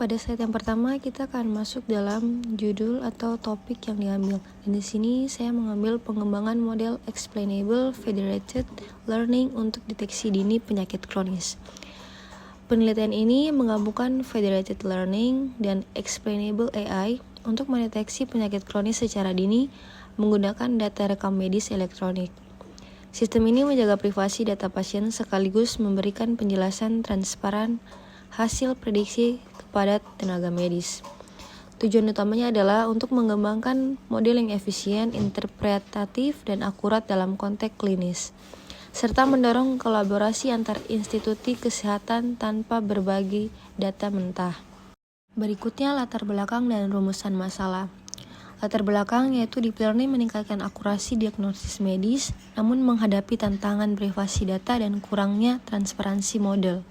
pada slide yang pertama kita akan masuk dalam judul atau topik yang diambil. Dan di sini saya mengambil pengembangan model Explainable Federated Learning untuk deteksi dini penyakit kronis. Penelitian ini menggabungkan Federated Learning dan Explainable AI untuk mendeteksi penyakit kronis secara dini menggunakan data rekam medis elektronik. Sistem ini menjaga privasi data pasien sekaligus memberikan penjelasan transparan hasil prediksi kepada tenaga medis. Tujuan utamanya adalah untuk mengembangkan model yang efisien, interpretatif, dan akurat dalam konteks klinis, serta mendorong kolaborasi antar institusi kesehatan tanpa berbagi data mentah. Berikutnya latar belakang dan rumusan masalah. Latar belakang yaitu deep learning meningkatkan akurasi diagnosis medis, namun menghadapi tantangan privasi data dan kurangnya transparansi model.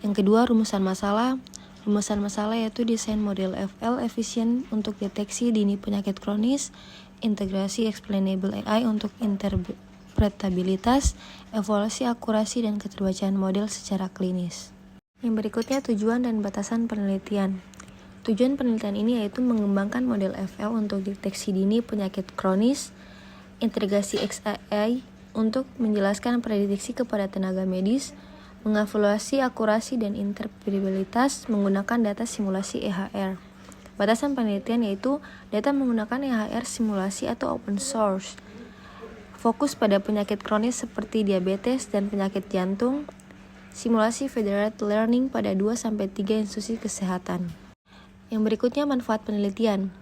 Yang kedua, rumusan masalah. Rumusan masalah yaitu desain model FL efisien untuk deteksi dini penyakit kronis, integrasi explainable AI untuk interpretabilitas, evaluasi akurasi dan keterbacaan model secara klinis. Yang berikutnya, tujuan dan batasan penelitian. Tujuan penelitian ini yaitu mengembangkan model FL untuk deteksi dini penyakit kronis, integrasi XAI untuk menjelaskan prediksi kepada tenaga medis, mengevaluasi akurasi dan interpretabilitas menggunakan data simulasi EHR. Batasan penelitian yaitu data menggunakan EHR simulasi atau open source. Fokus pada penyakit kronis seperti diabetes dan penyakit jantung. Simulasi federated learning pada 2-3 institusi kesehatan. Yang berikutnya manfaat penelitian.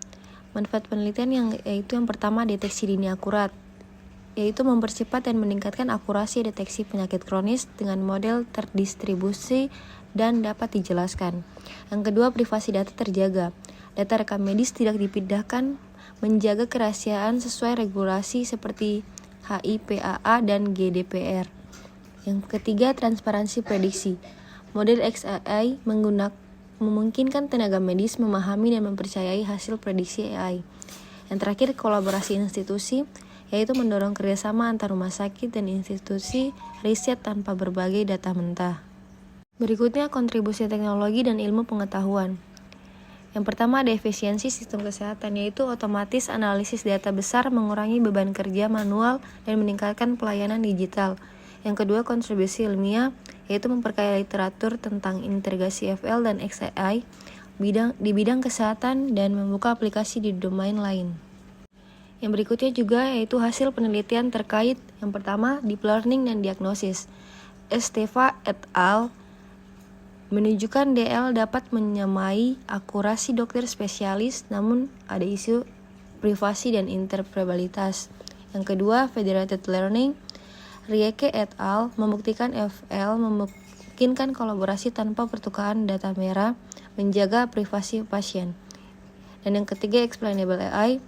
Manfaat penelitian yaitu yang pertama deteksi dini akurat, yaitu mempercepat dan meningkatkan akurasi deteksi penyakit kronis dengan model terdistribusi dan dapat dijelaskan. Yang kedua, privasi data terjaga. Data rekam medis tidak dipindahkan, menjaga kerahasiaan sesuai regulasi seperti HIPAA dan GDPR. Yang ketiga, transparansi prediksi. Model XAI memungkinkan tenaga medis memahami dan mempercayai hasil prediksi AI. Yang terakhir, kolaborasi institusi, yaitu mendorong kerjasama antar rumah sakit dan institusi riset tanpa berbagai data mentah. Berikutnya, kontribusi teknologi dan ilmu pengetahuan. Yang pertama ada efisiensi sistem kesehatan, yaitu otomatis analisis data besar mengurangi beban kerja manual dan meningkatkan pelayanan digital. Yang kedua, kontribusi ilmiah, yaitu memperkaya literatur tentang integrasi FL dan XAI di bidang kesehatan dan membuka aplikasi di domain lain. Yang berikutnya juga yaitu hasil penelitian terkait yang pertama deep learning dan diagnosis. Esteva et al. Menunjukkan DL dapat menyamai akurasi dokter spesialis, namun ada isu privasi dan interpretabilitas. Yang kedua, federated learning. Rieke et al. Membuktikan FL memungkinkan kolaborasi tanpa pertukaran data merah, menjaga privasi pasien. Dan yang ketiga, explainable AI.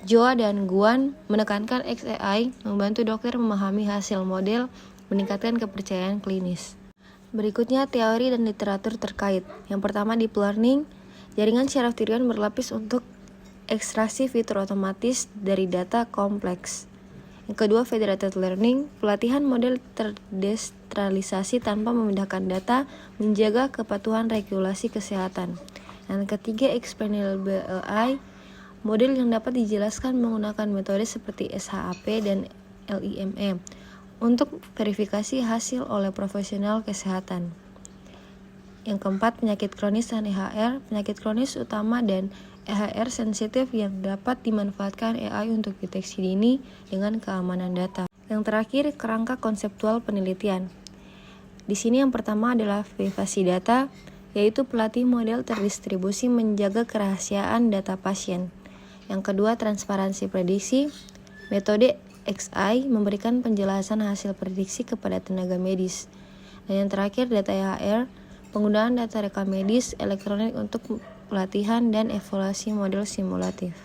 Joa dan Guan menekankan XAI membantu dokter memahami hasil model, meningkatkan kepercayaan klinis. Berikutnya teori dan literatur terkait. Yang pertama deep learning, jaringan syaraf tiroid berlapis untuk ekstraksi fitur otomatis dari data kompleks. Yang kedua federated learning, pelatihan model terdesentralisasi tanpa memindahkan data, menjaga kepatuhan regulasi kesehatan. Yang ketiga explainable AI, model yang dapat dijelaskan menggunakan metode seperti SHAP dan LIME untuk verifikasi hasil oleh profesional kesehatan. Yang keempat, penyakit kronis dan EHR. Penyakit kronis utama dan EHR sensitif yang dapat dimanfaatkan AI untuk deteksi dini dengan keamanan data. Yang terakhir, kerangka konseptual penelitian. Di sini yang pertama adalah privasi data, yaitu pelatih model terdistribusi menjaga kerahasiaan data pasien. Yang kedua, transparansi prediksi. Metode XI memberikan penjelasan hasil prediksi kepada tenaga medis. Dan yang terakhir, data EHR, penggunaan data rekam medis elektronik untuk pelatihan dan evaluasi model simulatif.